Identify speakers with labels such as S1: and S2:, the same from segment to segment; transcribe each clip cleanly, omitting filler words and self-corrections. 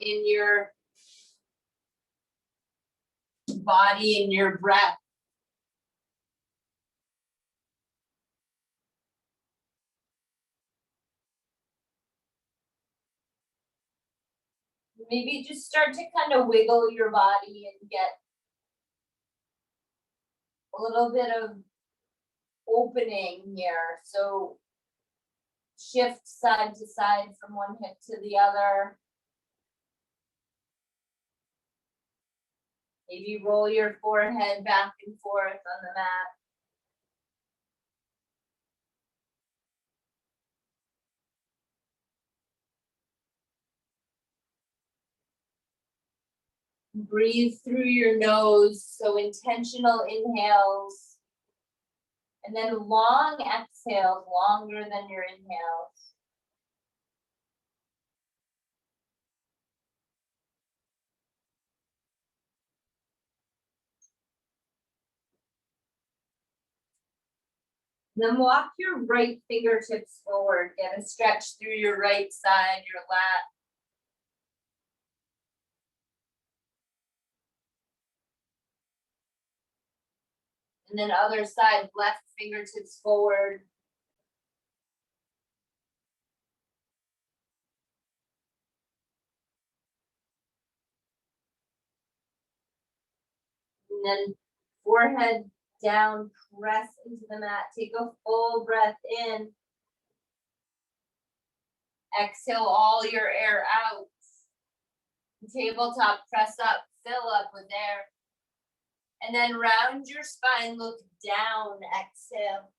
S1: in your body and your breath. Maybe just start to kind of wiggle your body and get a little bit of opening here. So shift side to side from one hip to the other. Maybe roll your forehead back and forth on the mat. Breathe through your nose, so intentional inhales. And then long exhales, longer than your inhales. Then walk your right fingertips forward. Get a stretch through your right side, your lat. And then other side, left fingertips forward. And then forehead down, press into the mat. Take a full breath in. Exhale all your air out. Tabletop, press up, fill up with air. And then round your spine, look down, exhale.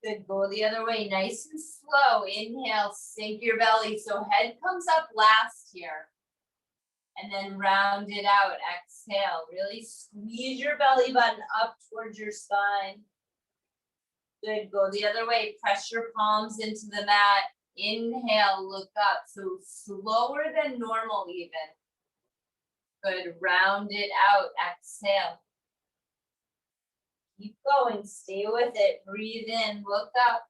S1: Good, go the other way, nice and slow. Inhale, sink your belly, so head comes up last here. And then round it out, exhale. Really squeeze your belly button up towards your spine. Good, go the other way, press your palms into the mat. Inhale, look up, so slower than normal even. Good, round it out, exhale. Keep going, stay with it, breathe in, look up.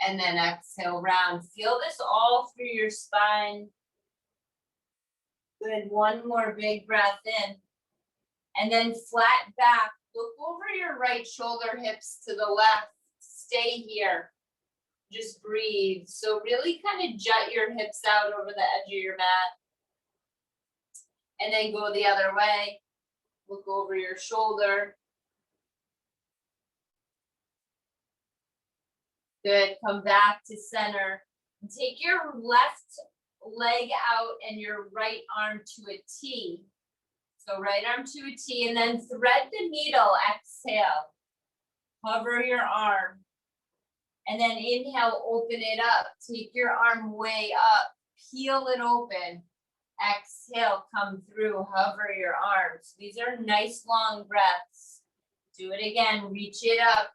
S1: And then exhale, round. Feel this all through your spine. Good, one more big breath in. And then flat back, look over your right shoulder, hips to the left. Stay here, just breathe. So really kind of jut your hips out over the edge of your mat. And then go the other way. Look over your shoulder. Good, come back to center. And take your left leg out and your right arm to a T. So right arm to a T, and then thread the needle, exhale. Hover your arm. And then inhale, open it up. Take your arm way up, peel it open. Exhale, come through, hover your arms. These are nice long breaths. Do it again, reach it up.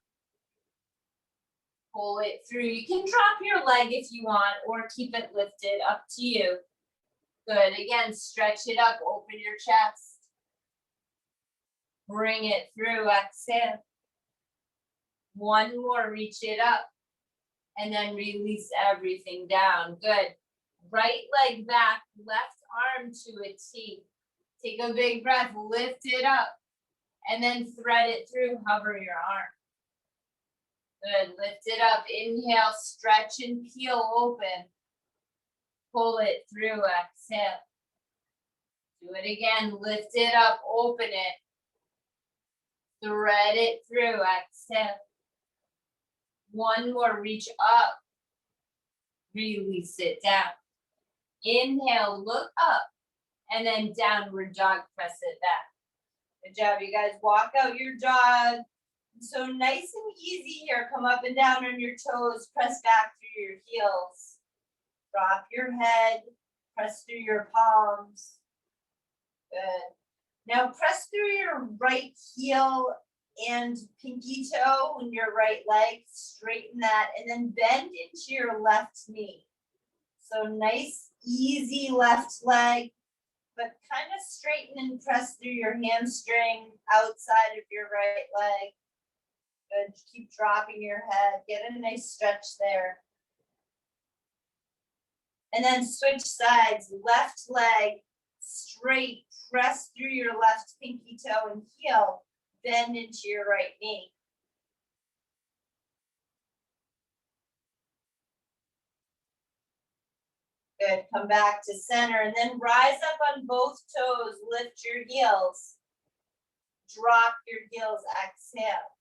S1: Pull it through. You can drop your leg if you want or keep it lifted, up to you. Good, again, stretch it up, open your chest. Bring it through, exhale. One more, reach it up. And then release everything down, good. Right leg back, left arm to a T. Take a big breath, lift it up, and then thread it through, hover your arm. Good, lift it up, inhale, stretch and peel open. Pull it through, exhale. Do it again, lift it up, open it. Thread it through, exhale. One more, reach up. Release it down. Inhale, look up, and then downward dog, press it back. Good job, you guys. Walk out your dog. So nice and easy here. Come up and down on your toes. Press back through your heels. Drop your head. Press through your palms. Good. Now press through your right heel and pinky toe and your right leg. Straighten that, and then bend into your left knee. So nice, easy left leg, but kind of straighten and press through your hamstring outside of your right leg. Good, keep dropping your head, get a nice stretch there. And then switch sides, left leg straight, press through your left pinky toe and heel, bend into your right knee. Good, come back to center and then rise up on both toes, lift your heels. Drop your heels, exhale.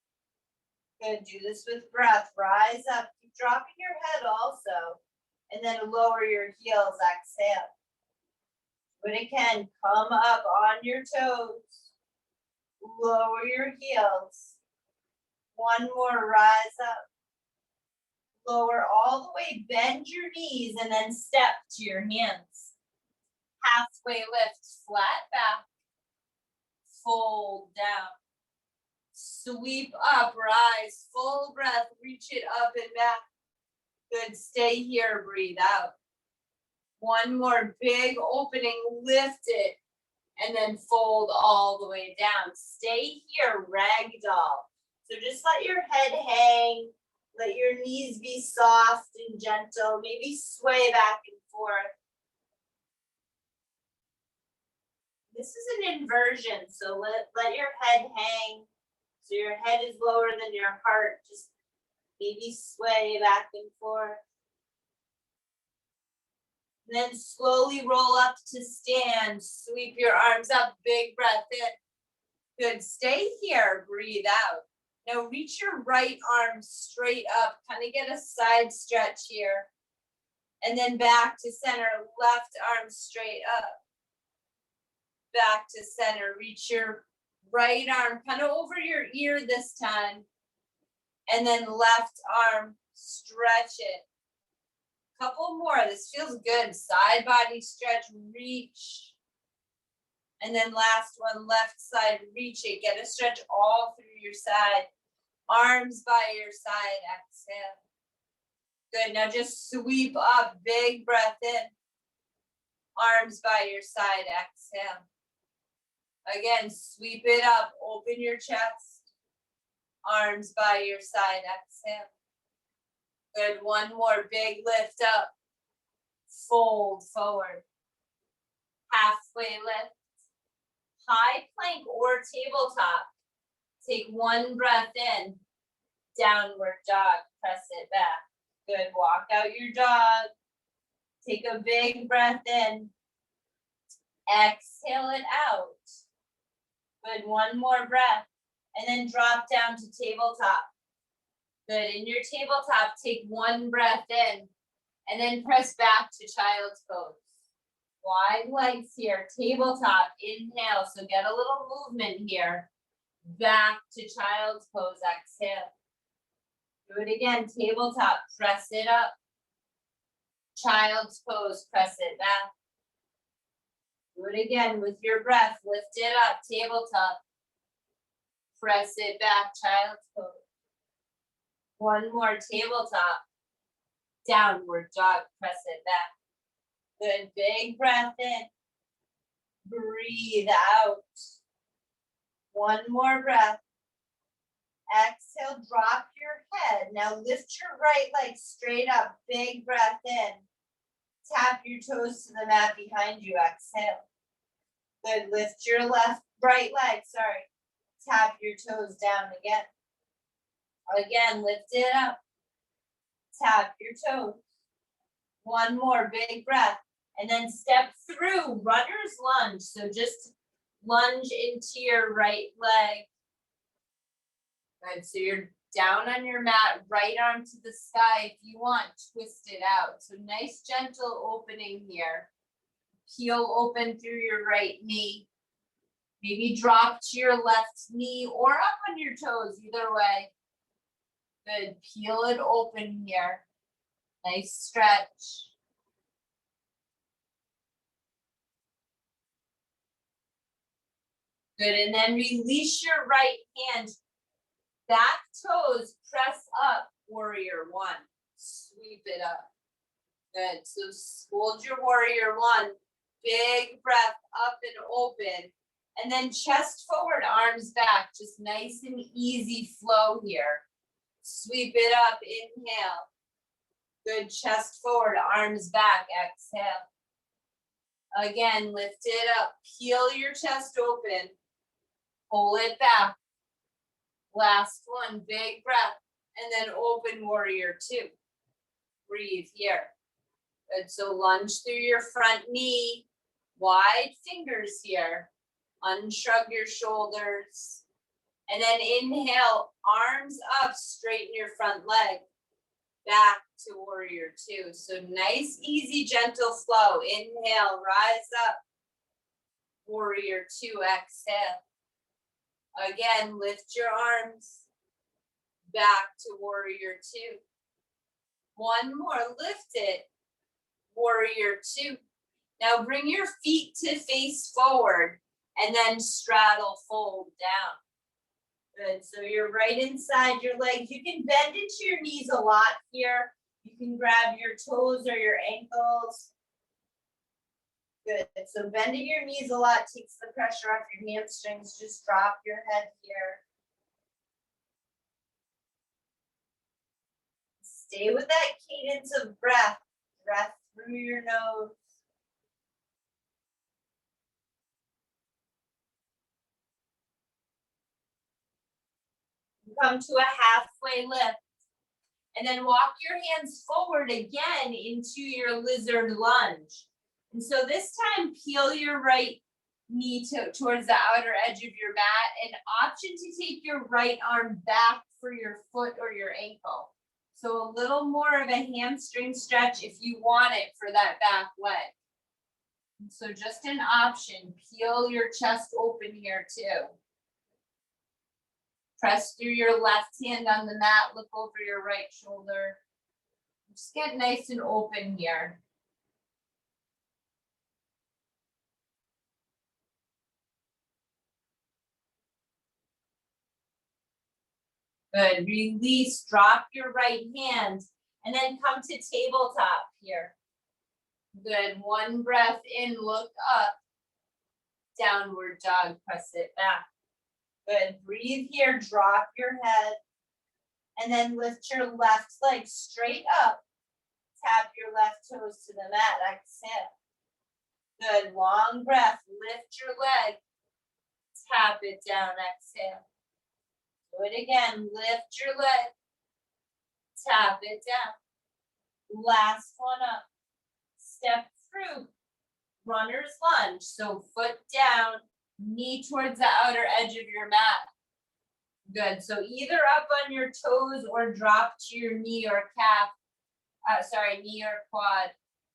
S1: Good, do this with breath, rise up, keep dropping your head also, and then lower your heels, exhale. Do it again, come up on your toes, lower your heels. One more, rise up. Lower all the way, bend your knees, and then step to your hands. Halfway lift, flat back. Fold down. Sweep up, rise, full breath, reach it up and back. Good, stay here, breathe out. One more big opening, lift it, and then fold all the way down. Stay here, ragdoll. So just let your head hang, let your knees be soft and gentle, maybe sway back and forth. This is an inversion, so let your head hang. So your head is lower than your heart, just maybe sway back and forth. And then slowly roll up to stand, sweep your arms up, big breath in. Good, stay here, breathe out. Now reach your right arm straight up, kind of get a side stretch here. And then back to center, left arm straight up. Back to center, reach your right arm kind of over your ear this time. And then left arm, stretch it. Couple more, this feels good. Side body stretch, reach. And then last one, left side, reach it. Get a stretch all through your side. Arms by your side, exhale. Good, now just sweep up, big breath in. Arms by your side, exhale. Again, sweep it up, open your chest. Arms by your side, exhale. Good, one more, big lift up. Fold forward. Halfway lift. High plank or tabletop. Take one breath in. Downward dog, press it back. Good, walk out your dog. Take a big breath in. Exhale it out. Good, one more breath. And then drop down to tabletop. Good, in your tabletop, take one breath in. And then press back to child's pose. Wide legs here, tabletop, inhale. So get a little movement here. Back to child's pose, exhale. Do it again, tabletop, press it up. Child's pose, press it back. Do it again with your breath, lift it up, tabletop. Press it back, child's pose. One more, tabletop. Downward dog, press it back. Good, big breath in. Breathe out. One more breath. Exhale, drop your head. Now lift your right leg straight up. Big breath in. Tap your toes to the mat behind you. Exhale. Good, lift your right leg, Tap your toes down again. Again, lift it up. Tap your toes. One more, big breath. And then step through, runner's lunge. So just lunge into your right leg. Good, so you're down on your mat, right arm to the sky. If you want, twist it out. So nice, gentle opening here. Heel open through your right knee. Maybe drop to your left knee or up on your toes, either way. Good, peel it open here. Nice stretch. Good, and then release your right hand. Back toes, press up, warrior one. Sweep it up. Good, so hold your warrior one. Big breath up and open. And then chest forward, arms back. Just nice and easy flow here. Sweep it up, inhale. Good, chest forward, arms back, exhale. Again, lift it up, peel your chest open, pull it back. Last one, big breath, and then open warrior two. Breathe here. Good, so lunge through your front knee, wide fingers here. Unshrug your shoulders. And then inhale, arms up, straighten your front leg. Back to warrior two. So nice, easy, gentle flow. Inhale, rise up. Warrior two, exhale. Again, lift your arms. Back to warrior two. One more, lift it. Warrior two. Now bring your feet to face forward and then straddle fold down. Good, so you're right inside your legs. You can bend into your knees a lot here. You can grab your toes or your ankles. Good, so bending your knees a lot takes the pressure off your hamstrings. Just drop your head here. Stay with that cadence of breath. Breath through your nose. Come to a halfway lift. And then walk your hands forward again into your lizard lunge. And so this time, peel your right knee towards the outer edge of your mat. An option to take your right arm back for your foot or your ankle. So a little more of a hamstring stretch if you want it for that back leg. And so just an option, peel your chest open here too. Press through your left hand on the mat, look over your right shoulder. Just get nice and open here. Good, release, drop your right hand, and then come to tabletop here. Good, one breath in, look up. Downward dog, press it back. Good, breathe here, drop your head, and then lift your left leg straight up. Tap your left toes to the mat, exhale. Good, long breath, lift your leg, tap it down, exhale. Do it again, lift your leg, tap it down. Last one up, step through, runner's lunge. So foot down, knee towards the outer edge of your mat. Good, so either up on your toes or drop to your knee or calf, knee or quad,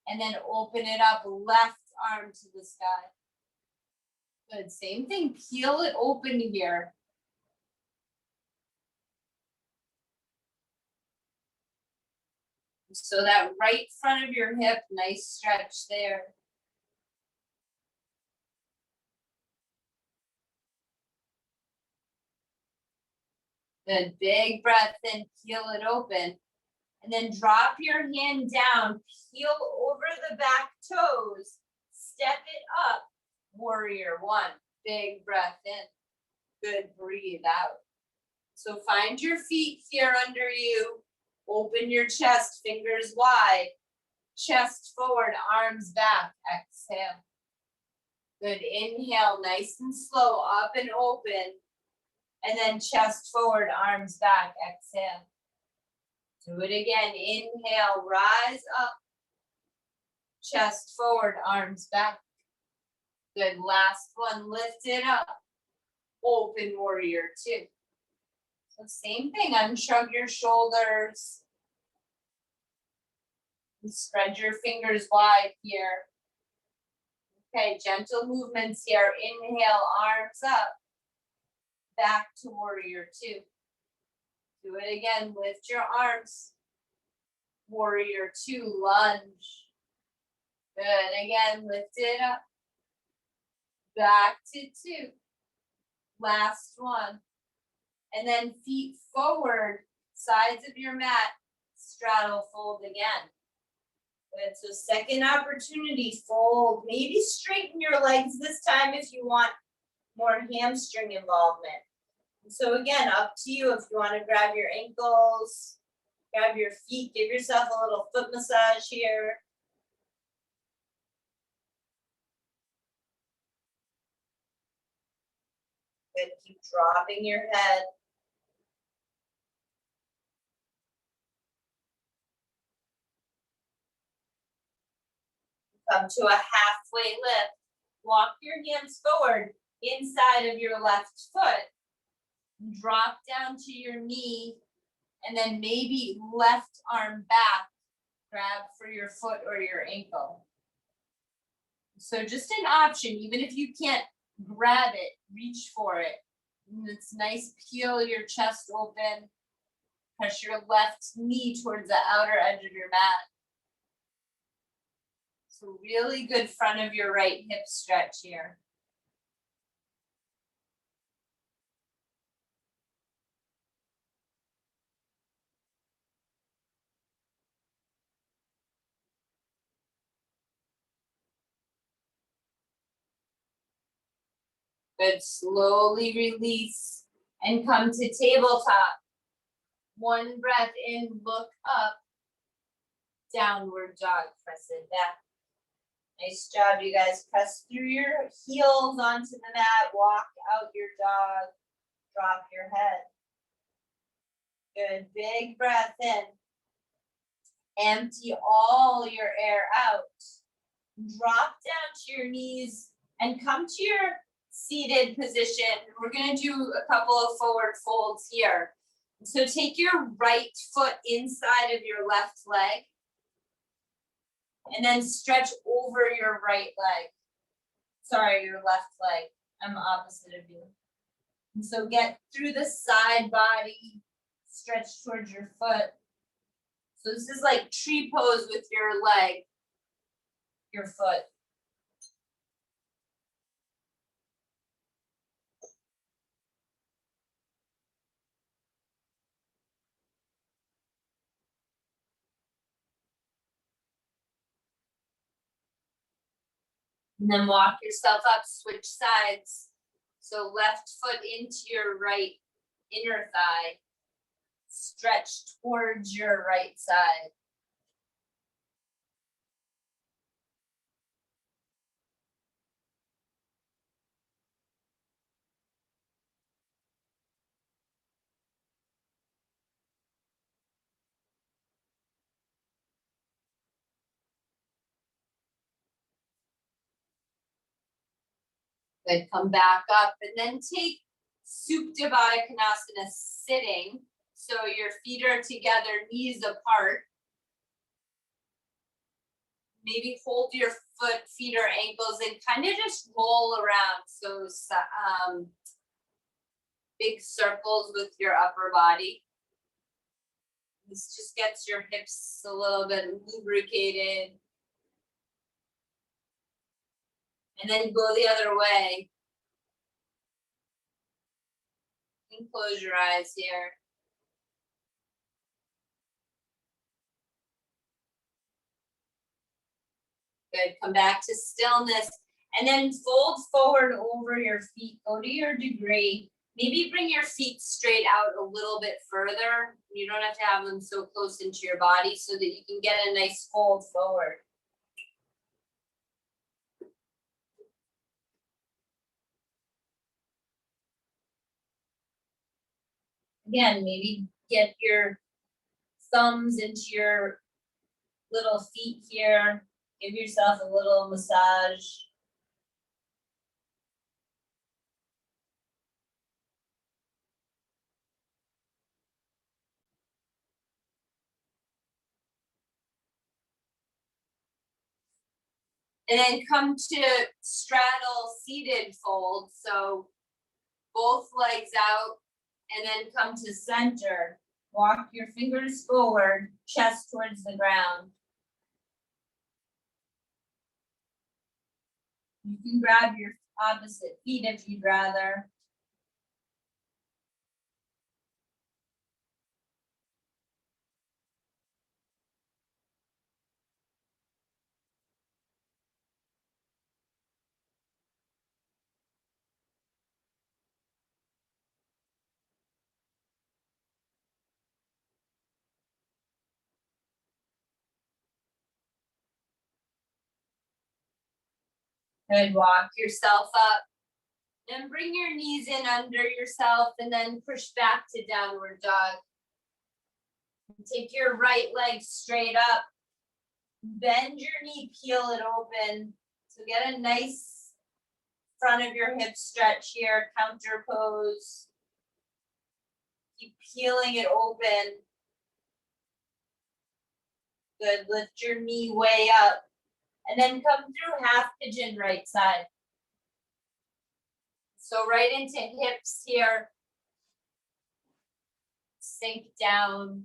S1: and then open it up, left arm to the sky. Good, same thing, peel it open here. So that right front of your hip, nice stretch there. Good, big breath in, peel it open. And then drop your hand down, peel over the back toes, step it up, warrior one. Big breath in. Good, breathe out. So find your feet here under you. Open your chest, fingers wide. Chest forward, arms back, exhale. Good, inhale, nice and slow, up and open. And then chest forward, arms back, exhale. Do it again, inhale, rise up. Chest forward, arms back. Good, last one, lift it up. Open warrior two. So same thing, unshrug your shoulders. And spread your fingers wide here. Okay, gentle movements here. Inhale, arms up. Back to warrior two. Do it again, lift your arms. Warrior two, lunge. Good, again, lift it up. Back to two. Last one. And then feet forward, sides of your mat, straddle fold again. Good, so second opportunity, fold. Maybe straighten your legs this time if you want more hamstring involvement. So again, up to you if you want to grab your ankles, Grab your feet, give yourself a little foot massage here. Good, keep dropping your head. Come to a halfway lift. Walk your hands forward inside of your left foot. Drop down to your knee, and then maybe left arm back. Grab for your foot or your ankle. So just an option, even if you can't grab it, reach for it. And it's nice, peel your chest open. Press your left knee towards the outer edge of your mat. So really good front of your right hip stretch here. Good, slowly release and come to tabletop. One breath in, look up. Downward dog, press it back. Nice job, you guys. Press through your heels onto the mat, walk out your dog, drop your head. Good, big breath in. Empty all your air out. Drop down to your knees and come to your seated position. We're gonna do a couple of forward folds here. So take your right foot inside of your left leg and then stretch over your right leg. Sorry, your left leg. I'm opposite of you. And so get through the side body, stretch towards your foot. So this is like tree pose with your leg, your foot. And then walk yourself up, switch sides. So left foot into your right inner thigh. Stretch towards your right side. Good, come back up and then take Supta Baddha Konasana sitting. So your feet are together, knees apart. Maybe hold your feet or ankles and kind of just roll around. So big circles with your upper body. This just gets your hips a little bit lubricated. And then go the other way. And close your eyes here. Good, come back to stillness. And then fold forward over your feet, go to your degree. Maybe bring your feet straight out a little bit further. You don't have to have them so close into your body so that you can get a nice fold forward. Again, maybe get your thumbs into your little feet here. Give yourself a little massage. And then come to straddle seated fold. So both legs out and then come to center. Walk your fingers forward, chest towards the ground. You can grab your opposite feet if you'd rather. Good, walk yourself up. And bring your knees in under yourself and then push back to downward dog. Take your right leg straight up. Bend your knee, peel it open. So get a nice front of your hip stretch here, counter pose. Keep peeling it open. Good, lift your knee way up. And then come through half pigeon right side. So right into hips here. Sink down.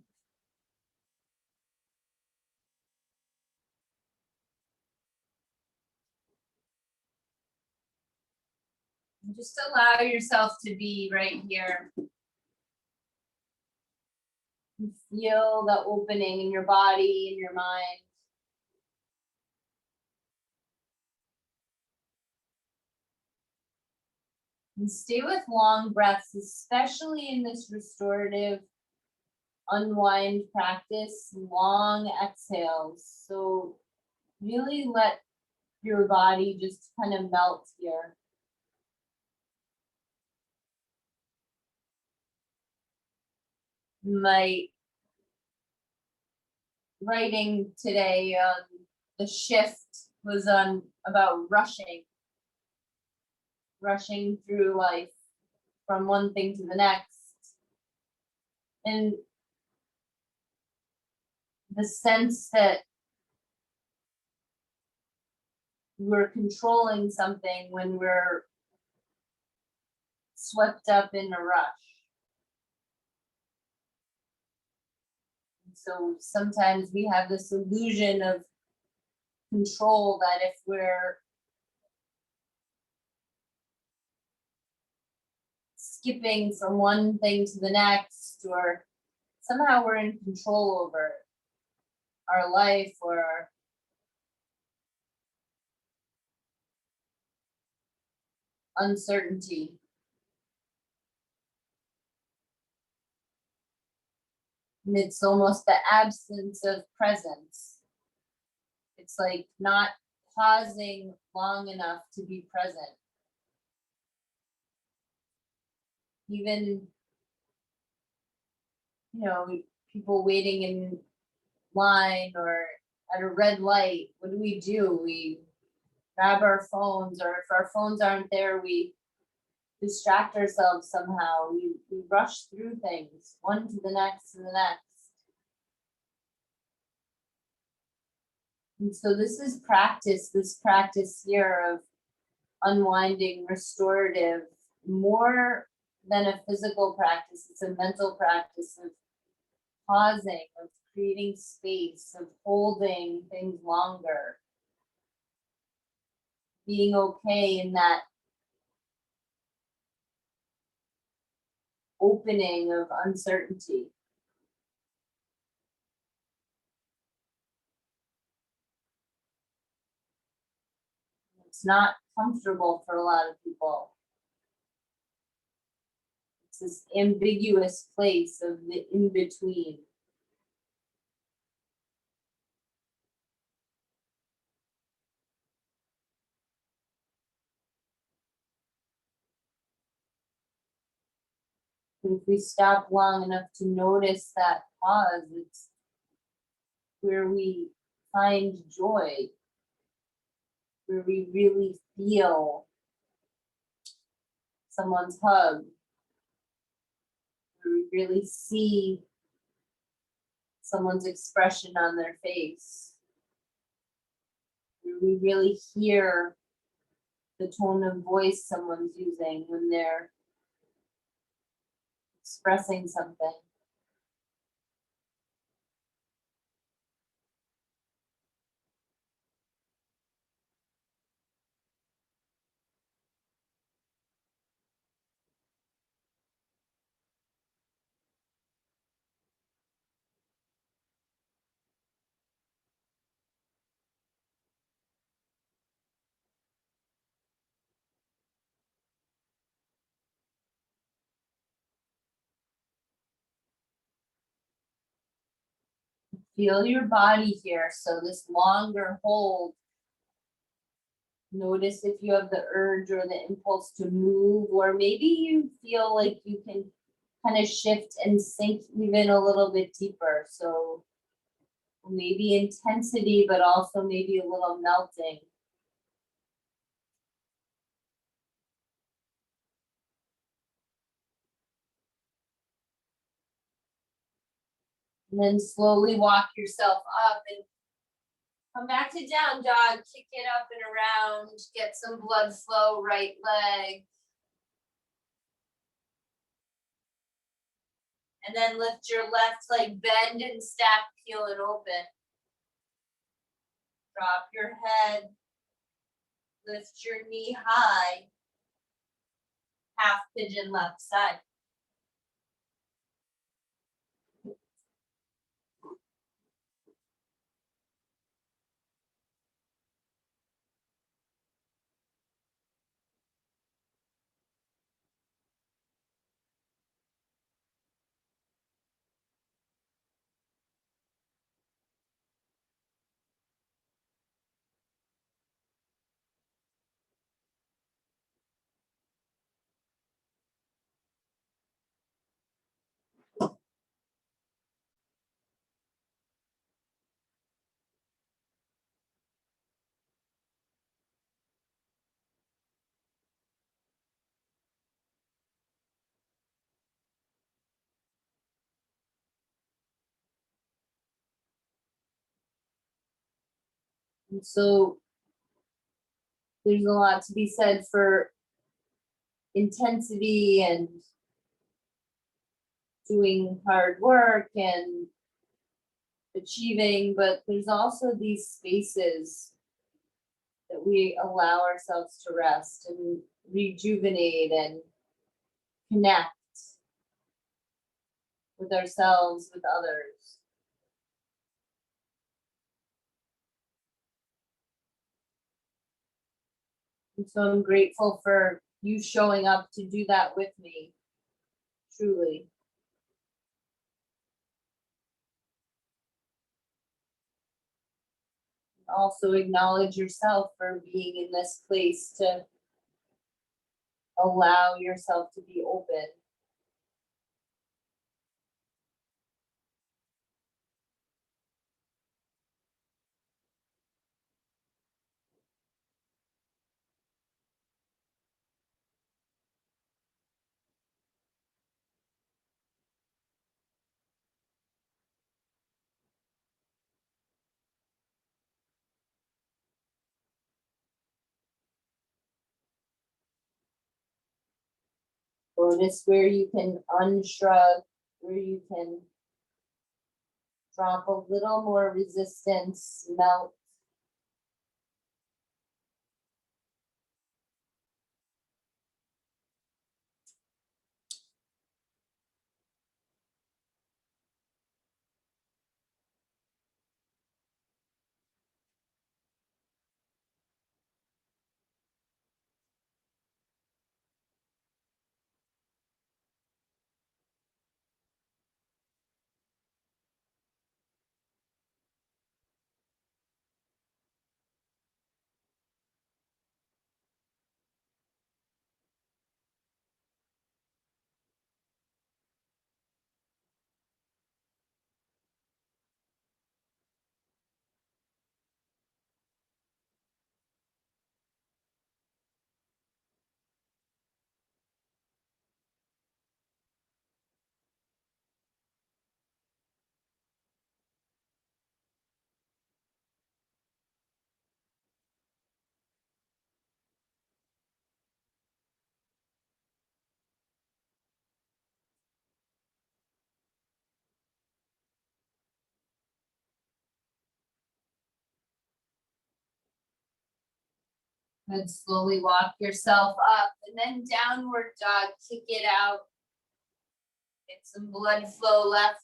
S1: And just allow yourself to be right here. You feel the opening in your body, in your mind. And stay with long breaths, especially in this restorative unwind practice, long exhales. So really let your body just kind of melt here. My writing today on the shift was on about rushing through life from one thing to the next. And the sense that we're controlling something when we're swept up in a rush. And so sometimes we have this illusion of control that if we're skipping from one thing to the next, or somehow we're in control over our life or our uncertainty. And it's almost the absence of presence. It's like not pausing long enough to be present. Even, people waiting in line or at a red light, what do? We grab our phones, or if our phones aren't there, we distract ourselves somehow. We rush through things, one to the next to the next. And so this practice here of unwinding, restorative, more than a physical practice, it's a mental practice of pausing, of creating space, of holding things longer, being okay in that opening of uncertainty. It's not comfortable for a lot of people. It's this ambiguous place of the in-between. If we stop long enough to notice that pause, it's where we find joy, where we really feel someone's hug, where we really see someone's expression on their face, where we really hear the tone of voice someone's using when they're expressing something. Feel your body here. So this longer hold Notice if you have the urge or the impulse to move, or maybe you feel like you can kind of shift and sink even a little bit deeper. So maybe intensity, but also maybe a little melting. And then slowly walk yourself up and come back to down dog, kick it up and around, get some blood flow, right leg. And then lift your left leg, bend and stack, peel it open. Drop your head, lift your knee high, half pigeon left side. And so there's a lot to be said for intensity and doing hard work and achieving, but there's also these spaces that we allow ourselves to rest and rejuvenate and connect with ourselves, with others. And so I'm grateful for you showing up to do that with me, truly. Also acknowledge yourself for being in this place to allow yourself to be open. Notice where you can unshrug, where you can drop a little more resistance, melt. And slowly walk yourself up and then downward dog, kick it out. Get some blood flow left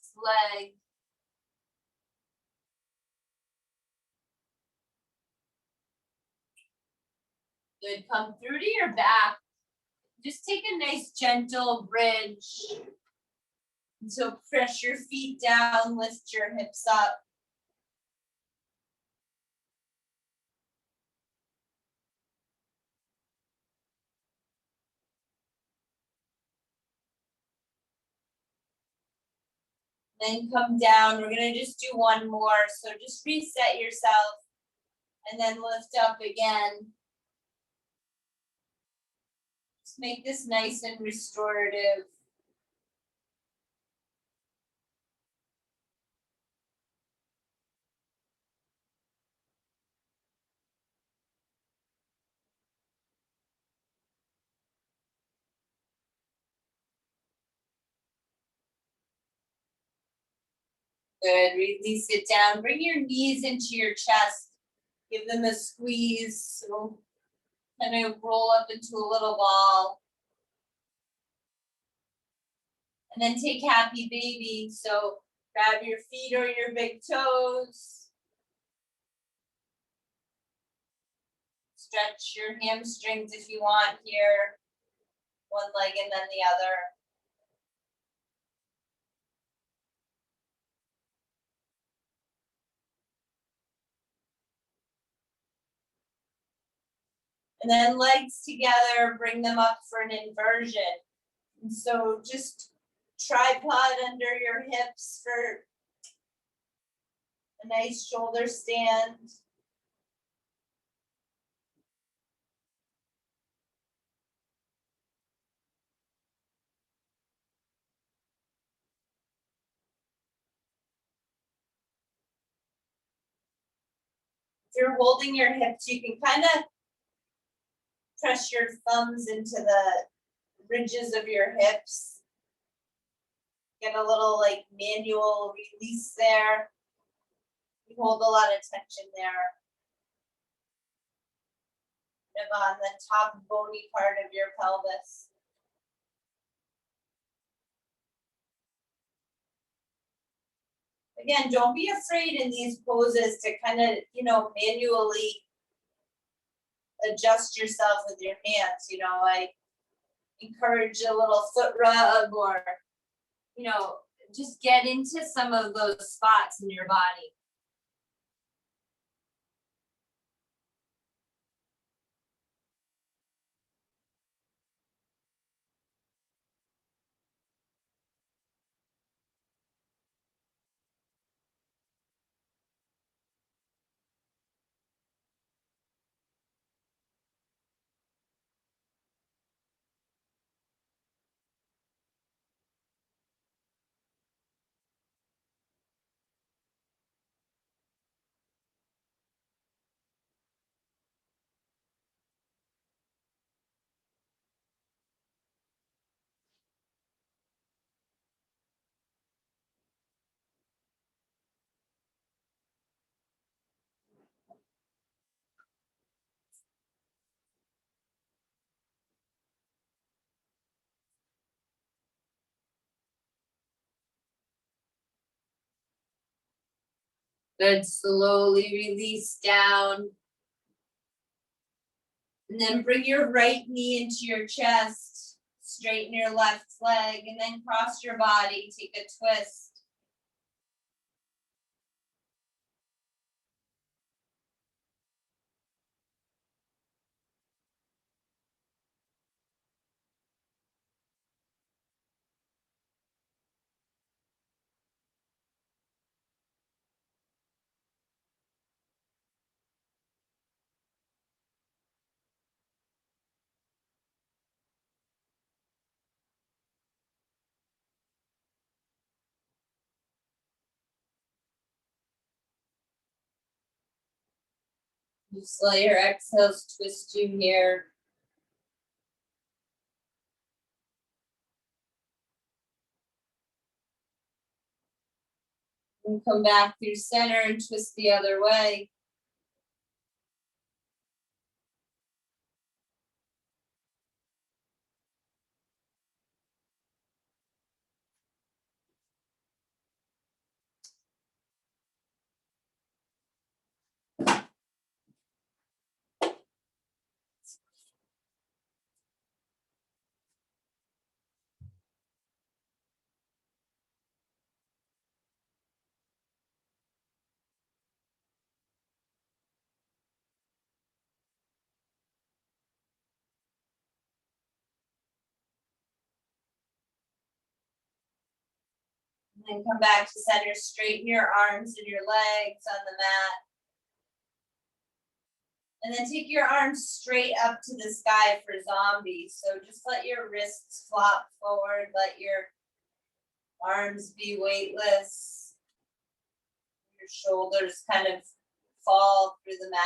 S1: leg. Good, come through to your back. Just take a nice gentle bridge. And so press your feet down, lift your hips up. Then come down. We're gonna just do one more. So just reset yourself and then lift up again. Just make this nice and restorative. Good, release it down. Bring your knees into your chest. Give them a squeeze. So kind of roll up into a little ball. And then take happy baby. So grab your feet or your big toes. Stretch your hamstrings if you want here. One leg and then the other. And then legs together, bring them up for an inversion. And so just tripod under your hips for a nice shoulder stand. If you're holding your hips, you can kind of press your thumbs into the ridges of your hips. Get a little like manual release there. You hold a lot of tension there. Kind of on the top bony part of your pelvis. Again, don't be afraid in these poses to kind of, manually adjust yourself with your hands. I encourage a little foot rub or, just get into some of those spots in your body. Good, slowly release down. And then bring your right knee into your chest, straighten your left leg, and then cross your body, take a twist. Just let your exhales twist you here. And come back through center and twist the other way. And then come back to center, straighten your arms and your legs on the mat. And then take your arms straight up to the sky for zombie. So just let your wrists flop forward, let your arms be weightless. Your shoulders kind of fall through the mat.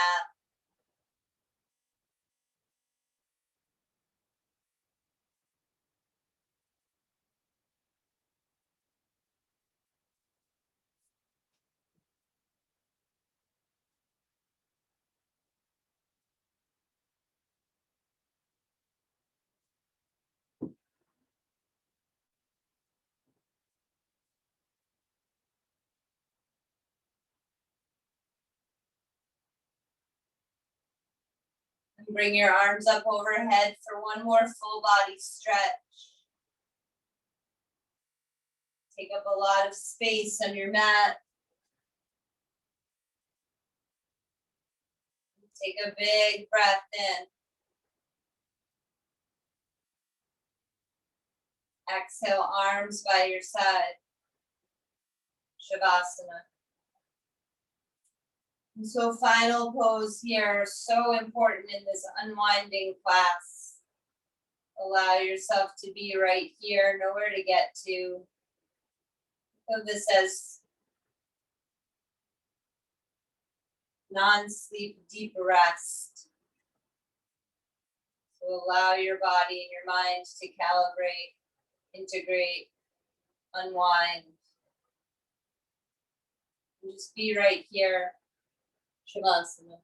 S1: And bring your arms up overhead for one more full body stretch. Take up a lot of space on your mat. Take a big breath in. Exhale, arms by your side. Shavasana. And so final pose here, so important in this unwinding class. Allow yourself to be right here, nowhere to get to. Think of this as non-sleep, deep rest. So allow your body and your mind to calibrate, integrate, unwind. And just be right here, Shavasana.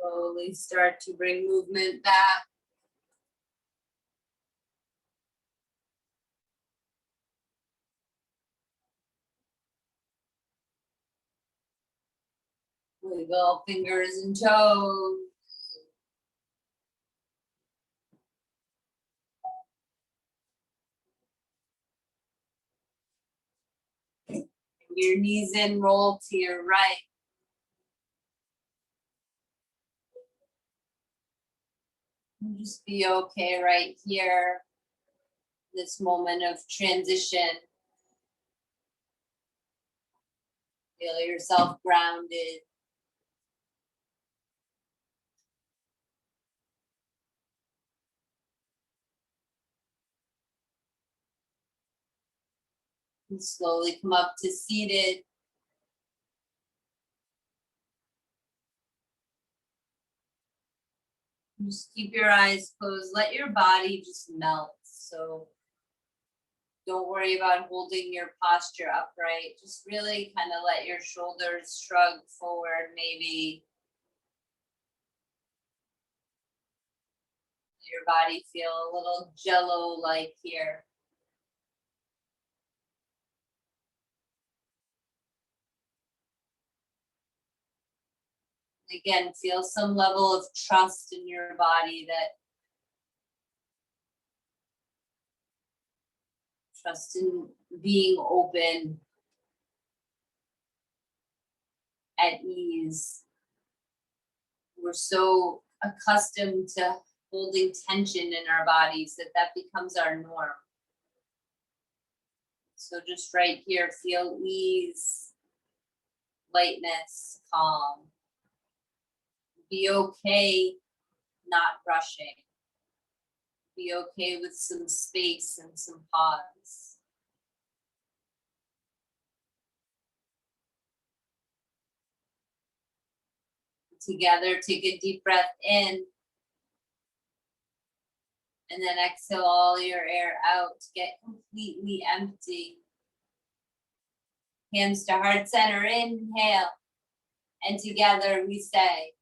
S1: Slowly start to bring movement back. Wiggle fingers and toes. Your knees in, roll to your right. And just be okay right here. This moment of transition. Feel yourself grounded. And slowly come up to seated. Just keep your eyes closed. Let your body just melt. So don't worry about holding your posture upright. Just really kind of let your shoulders shrug forward, maybe. Your body feel a little jello-like here. Again, feel some level of trust in your body, that trust in being open, at ease. We're so accustomed to holding tension in our bodies that becomes our norm. So just right here, feel ease, lightness, calm. Be okay not rushing. Be okay with some space and some pause. Together, take a deep breath in. And then exhale all your air out. Get completely empty. Hands to heart center, inhale. And together we say,